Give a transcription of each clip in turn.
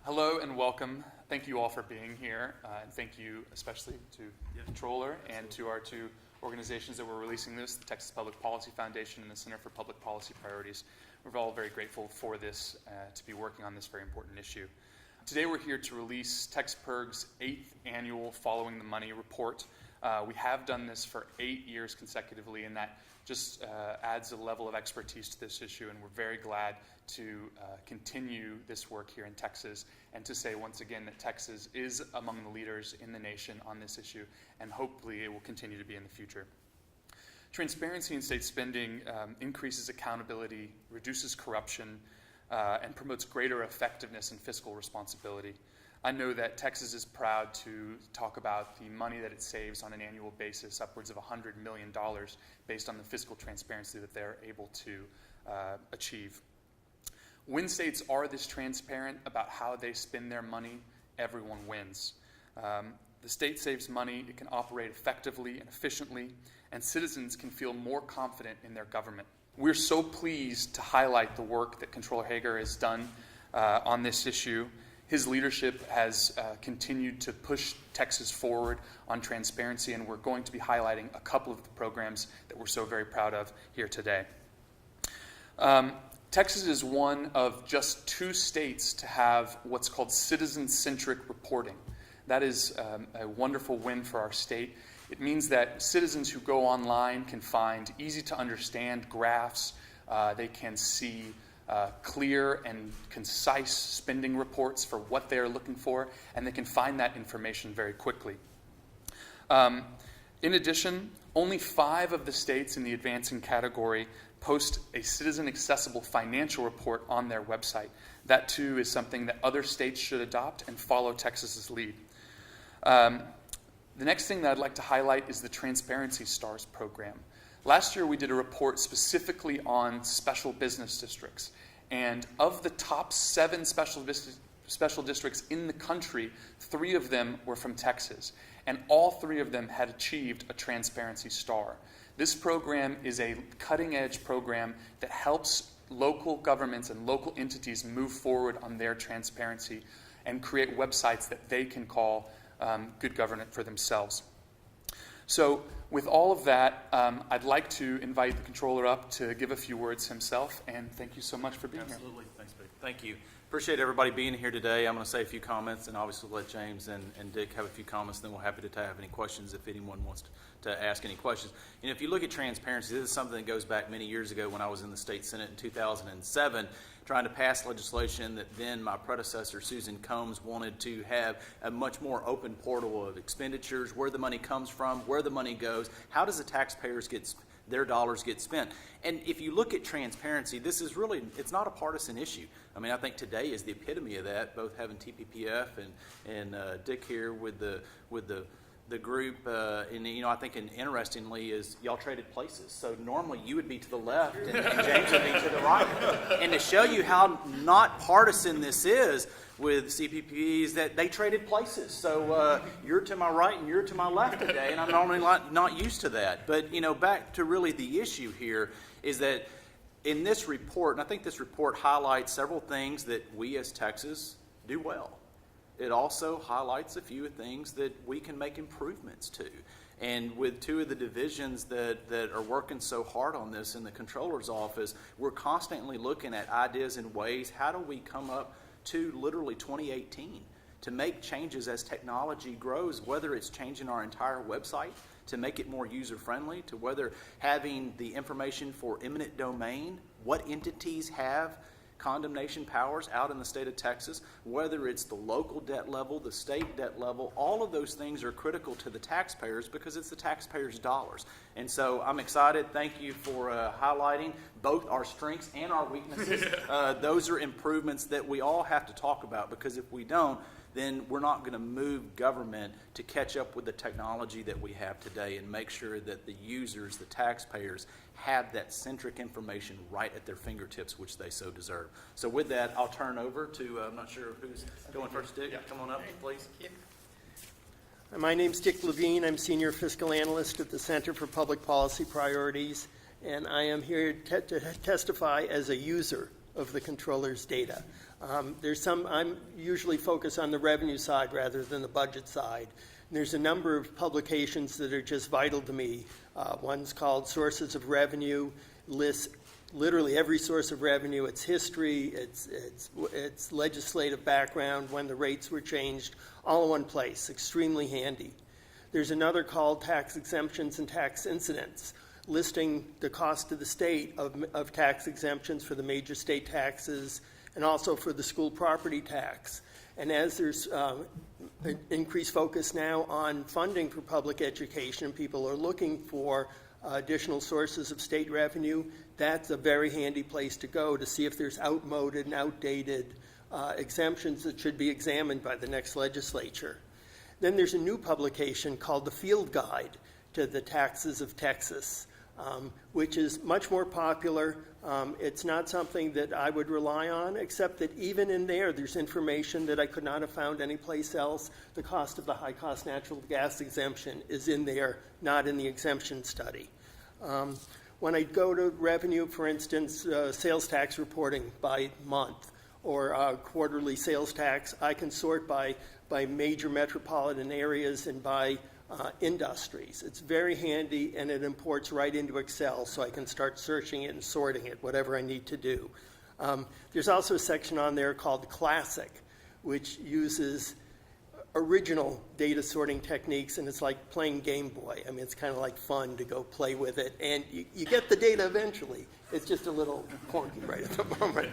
Hello and welcome. Thank you all for being here, and thank you especially to the Controller and to our two organizations that were releasing this, the Texas Public Policy Foundation and the Center for Public Policy Priorities. We're all very grateful for this, to be working on this very important issue. Today we're here to release TexPIRG's 8th annual Following the Money report. We have done this for 8 years consecutively, and that just adds a level of expertise to this issue, and we're very glad to continue this work here in Texas, and to say once again that Texas is among the leaders in the nation on this issue, and hopefully it will continue to be in the future. Transparency in state spending increases accountability, reduces corruption, and promotes greater effectiveness and fiscal responsibility. I know that Texas is proud to talk about the money that it saves on an annual basis, upwards of $100 million, based on the fiscal transparency that they're able to achieve. When states are this transparent about how they spend their money, everyone wins. The state saves money, it can operate effectively and efficiently, and citizens can feel more confident in their government. We're so pleased to highlight the work that Controller Hager has done on this issue. His leadership has continued to push Texas forward on transparency, and we're going to be highlighting a couple of the programs that we're so very proud of here today. Texas is one of just 2 states to have what's called citizen-centric reporting. That is a wonderful win for our state. It means that citizens who go online can find easy-to-understand graphs. They can see clear and concise spending reports for what they're looking for, and they can find that information very quickly. In addition, only 5 of the states in the advancing category post a citizen-accessible financial report on their website. That, too, is something that other states should adopt and follow Texas's lead. The next thing that I'd like to highlight is the Transparency Stars program. Last year, we did a report specifically on special business districts. And of the top 7 special districts in the country, 3 of them were from Texas. And all 3 of them had achieved a Transparency Star. This program is a cutting-edge program that helps local governments and local entities move forward on their transparency and create websites that they can call good government for themselves. So with all of that, I'd like to invite the Controller up to give a few words himself, and thank you so much for being here. Absolutely. Thanks, Vic. Thank you. Appreciate everybody being here today. I'm going to say a few comments, and obviously let James and Dick have a few comments, then we're happy to have any questions if anyone wants to ask any questions. And if you look at transparency, this is something that goes back many years ago when I was in the State Senate in 2007, trying to pass legislation that then my predecessor, Susan Combs, wanted to have a much more open portal of expenditures, where the money comes from, where the money goes, how does the taxpayers their dollars get spent. And if you look at transparency, this is really, it's not a partisan issue. I mean, I think today is the epitome of that, both having TPPF and Dick here with the group, and I think interestingly is y'all traded places. So normally you would be to the left and James would be to the right. And to show you how not partisan this is with CPPs, that they traded places. So you're to my right and you're to my left today, and I'm normally not used to that. But back to really the issue here is that in this report, and I think this report highlights several things that we as Texas do well. It also highlights a few things that we can make improvements to. And with 2 of the divisions that are working so hard on this in the Controller's office, we're constantly looking at ideas and ways, how do we come up to literally 2018 to make changes as technology grows, whether it's changing our entire website to make it more user-friendly, to whether having the information for eminent domain, what entities have condemnation powers out in the state of Texas, whether it's the local debt level, the state debt level, all of those things are critical to the taxpayers because it's the taxpayers' dollars. And so I'm excited. Thank you for highlighting both our strengths and our weaknesses. Those are improvements that we all have to talk about, because if we don't, then we're not going to move government to catch up with the technology that we have today and make sure that the users, the taxpayers, have that centric information right at their fingertips, which they so deserve. So with that, I'll turn over to, I'm not sure who's going first. Dick, come on up, please. My name's Dick Levine. I'm Senior Fiscal Analyst at the Center for Public Policy Priorities, and I am here to testify as a user of the controller's data. I'm usually focused on the revenue side rather than the budget side. And there's a number of publications that are just vital to me. One's called Sources of Revenue, lists literally every source of revenue, its history, its legislative background, when the rates were changed, all in one place, extremely handy. There's another called Tax Exemptions and Tax Incidents, listing the cost to the state of tax exemptions for the major state taxes and also for the school property tax. And as there's increased focus now on funding for public education, people are looking for additional sources of state revenue. That's a very handy place to go to see if there's outmoded and outdated exemptions that should be examined by the next legislature. Then there's a new publication called the Field Guide to the Taxes of Texas, which is much more popular. It's not something that I would rely on, except that even in there's information that I could not have found anyplace else. The cost of the high-cost natural gas exemption is in there, not in the exemption study. When I go to revenue, for instance, sales tax reporting by month or quarterly sales tax, I can sort by major metropolitan areas and by industries. It's very handy, and it imports right into Excel, so I can start searching it and sorting it, whatever I need to do. There's also a section on there called Classic, which uses original data sorting techniques, and it's like playing Game Boy. I mean, it's kind of like fun to go play with it, and you get the data eventually. It's just a little clunky right at the moment.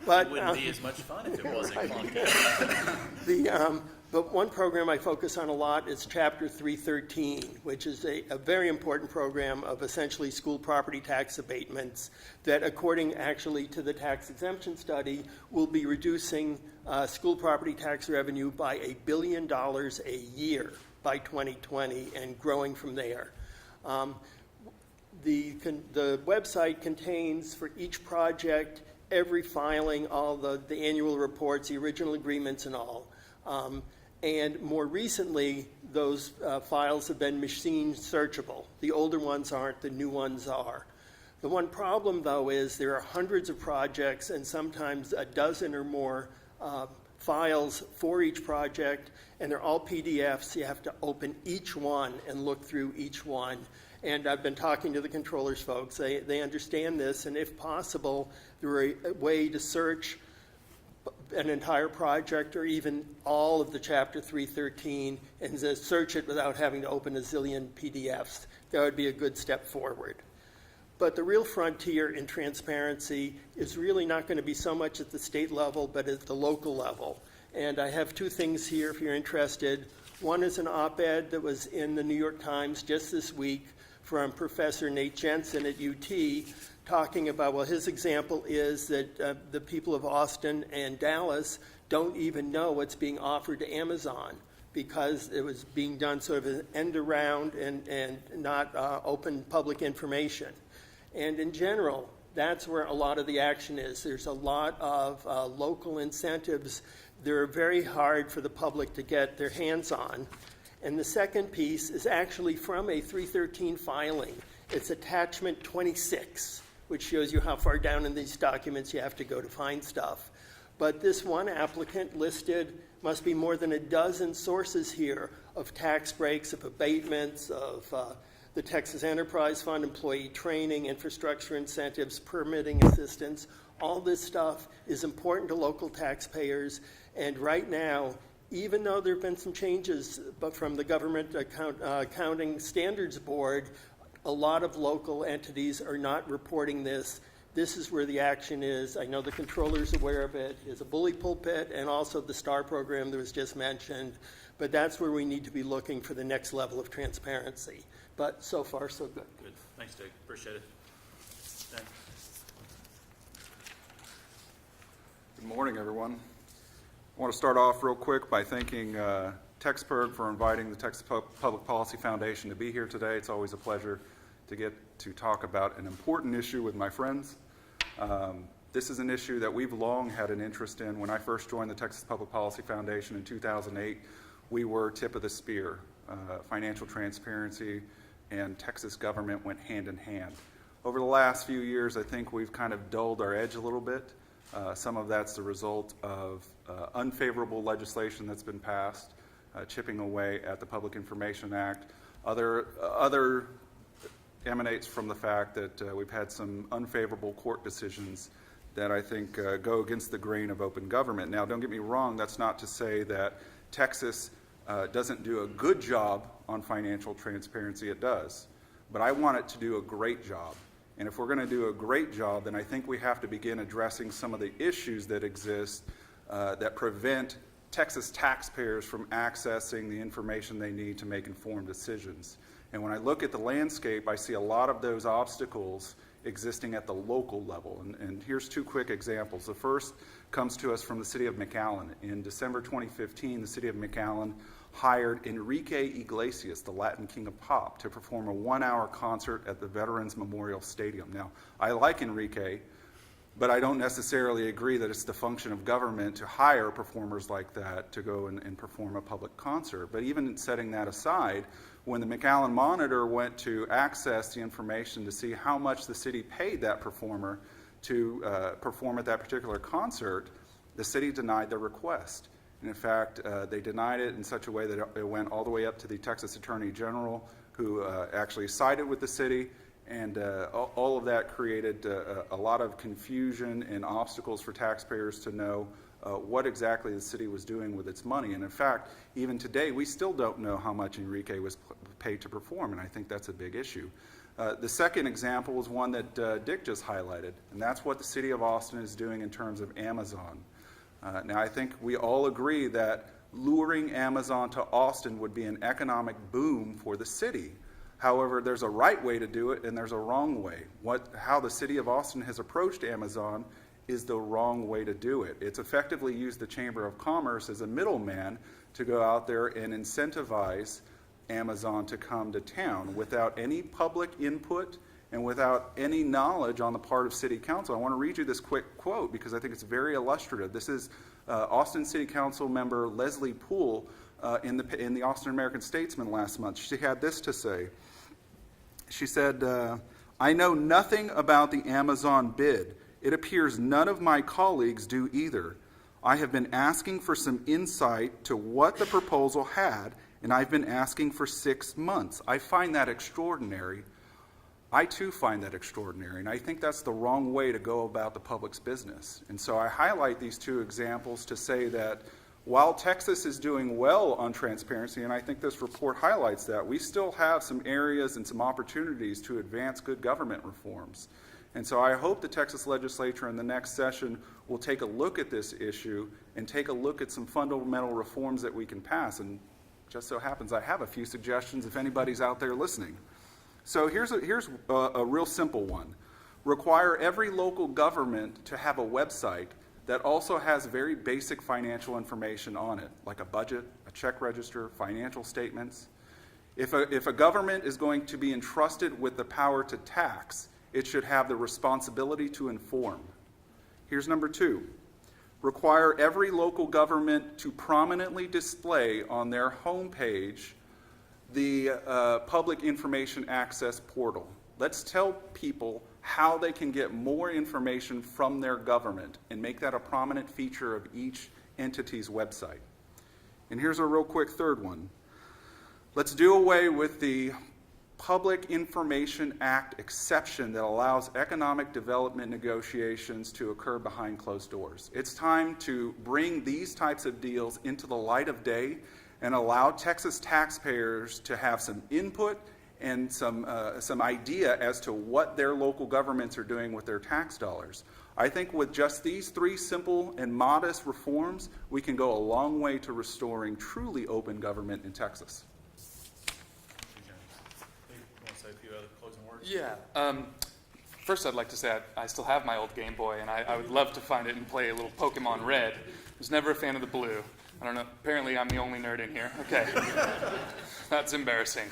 But It wouldn't be as much fun if it wasn't clunky. But one program I focus on a lot is Chapter 313, which is a very important program of essentially school property tax abatements that, according actually to the tax exemption study, will be reducing school property tax revenue by $1 billion a year by 2020 and growing from there. The website contains, for each project, every filing, all the annual reports, the original agreements and all. And more recently, those files have been machine searchable. The older ones aren't, the new ones are. The one problem, though, is there are hundreds of projects and sometimes a dozen or more files for each project, and they're all PDFs. You have to open each one and look through each one. And I've been talking to the controllers folks. They understand this, and if possible, there is a way to search an entire project or even all of the Chapter 313 and search it without having to open a zillion PDFs. That would be a good step forward. But the real frontier in transparency is really not going to be so much at the state level, but at the local level. And I have two things here if you're interested. One is an op-ed that was in the New York Times just this week from Professor Nate Jensen at UT, talking about, well, his example is that the people of Austin and Dallas don't even know what's being offered to Amazon because it was being done sort of an end around and not open public information. And in general, that's where a lot of the action is. There's a lot of local incentives that are very hard for the public to get their hands on. And the second piece is actually from a 313 filing. It's attachment 26, which shows you how far down in these documents you have to go to find stuff. But this one applicant listed must be more than a dozen sources here of tax breaks, of abatements, of the Texas Enterprise Fund, employee training, infrastructure incentives, permitting assistance. All this stuff is important to local taxpayers. And right now, even though there have been some changes from the Government Accounting Standards Board, a lot of local entities are not reporting this. This is where the action is. I know the controller's aware of it. There's a bully pulpit and also the STAR program that was just mentioned. But that's where we need to be looking for the next level of transparency. But so far, so good. Good. Thanks, Dick. Appreciate it. Dan? Good morning, everyone. I want to start off real quick by thanking TexPIRG for inviting the Texas Public Policy Foundation to be here today. It's always a pleasure to get to talk about an important issue with my friends. This is an issue that we've long had an interest in. When I first joined the Texas Public Policy Foundation in 2008, we were tip of the spear. Financial transparency and Texas government went hand in hand. Over the last few years, I think we've kind of dulled our edge a little bit. Some of that's the result of unfavorable legislation that's been passed, chipping away at the Public Information Act. Other emanates from the fact that we've had some unfavorable court decisions that I think go against the grain of open government. Now, don't get me wrong, that's not to say that Texas doesn't do a good job on financial transparency. It does. But I want it to do a great job. And if we're going to do a great job, then I think we have to begin addressing some of the issues that exist that prevent Texas taxpayers from accessing the information they need to make informed decisions. And when I look at the landscape, I see a lot of those obstacles existing at the local level. And here's two quick examples. The first comes to us from the city of McAllen. In December 2015, the city of McAllen hired Enrique Iglesias, the Latin king of pop, to perform a 1-hour concert at the Veterans Memorial Stadium. Now, I like Enrique, but I don't necessarily agree that it's the function of government to hire performers like that to go and perform a public concert. But even setting that aside, when the McAllen Monitor went to access the information to see how much the city paid that performer to perform at that particular concert, the city denied their request. And in fact, they denied it in such a way that it went all the way up to the Texas Attorney General, who actually sided with the city. And all of that created a lot of confusion and obstacles for taxpayers to know what exactly the city was doing with its money. And in fact, even today, we still don't know how much Enrique was paid to perform, and I think that's a big issue. The second example is one that Dick just highlighted, and that's what the city of Austin is doing in terms of Amazon. Now, I think we all agree that luring Amazon to Austin would be an economic boom for the city. However, there's a right way to do it and there's a wrong way. How the city of Austin has approached Amazon is the wrong way to do it. It's effectively used the Chamber of Commerce as a middleman to go out there and incentivize Amazon to come to town without any public input and without any knowledge on the part of City Council. I want to read you this quick quote because I think it's very illustrative. This is Austin City Council member Leslie Poole in the Austin American Statesman last month. She had this to say. She said, I know nothing about the Amazon bid. It appears none of my colleagues do either. I have been asking for some insight to what the proposal had, and I've been asking for 6 months. I find that extraordinary. I too find that extraordinary, and I think that's the wrong way to go about the public's business. And so I highlight these two examples to say that while Texas is doing well on transparency, and I think this report highlights that, we still have some areas and some opportunities to advance good government reforms. And so I hope the Texas legislature in the next session will take a look at this issue and take a look at some fundamental reforms that we can pass. And just so happens I have a few suggestions if anybody's out there listening. So here's a real simple one. Require every local government to have a website that also has very basic financial information on it, like a budget, a check register, financial statements. If a government is going to be entrusted with the power to tax, it should have the responsibility to inform. Here's number 2. Require every local government to prominently display on their homepage the Public Information Access Portal. Let's tell people how they can get more information from their government and make that a prominent feature of each entity's website. And here's a real quick third one. Let's do away with the Public Information Act exception that allows economic development negotiations to occur behind closed doors. It's time to bring these types of deals into the light of day and allow Texas taxpayers to have some input and some idea as to what their local governments are doing with their tax dollars. I think with just these 3 simple and modest reforms, we can go a long way to restoring truly open government in Texas. Yeah. First, I'd like to say I still have my old Game Boy, and I would love to find it and play a little Pokemon Red. I was never a fan of the blue. I don't know. Apparently, I'm the only nerd in here. Okay. That's embarrassing.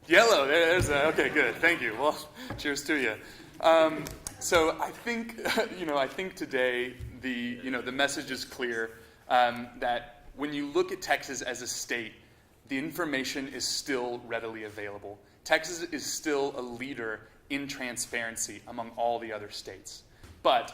Yellow. Okay, good. Thank you. Well, cheers to you. So I think, I think today the message is clear that when you look at Texas as a state, the information is still readily available. Texas is still a leader in transparency among all the other states. But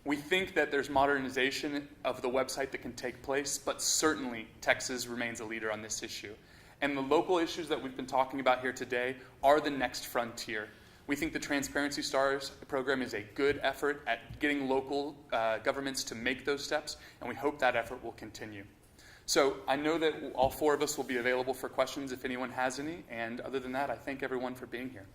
we think that there's modernization of the website that can take place, but certainly Texas remains a leader on this issue. And the local issues that we've been talking about here today are the next frontier. We think the Transparency Stars program is a good effort at getting local governments to make those steps, and we hope that effort will continue. So I know that all four of us will be available for questions if anyone has any, and other than that, I thank everyone for being here.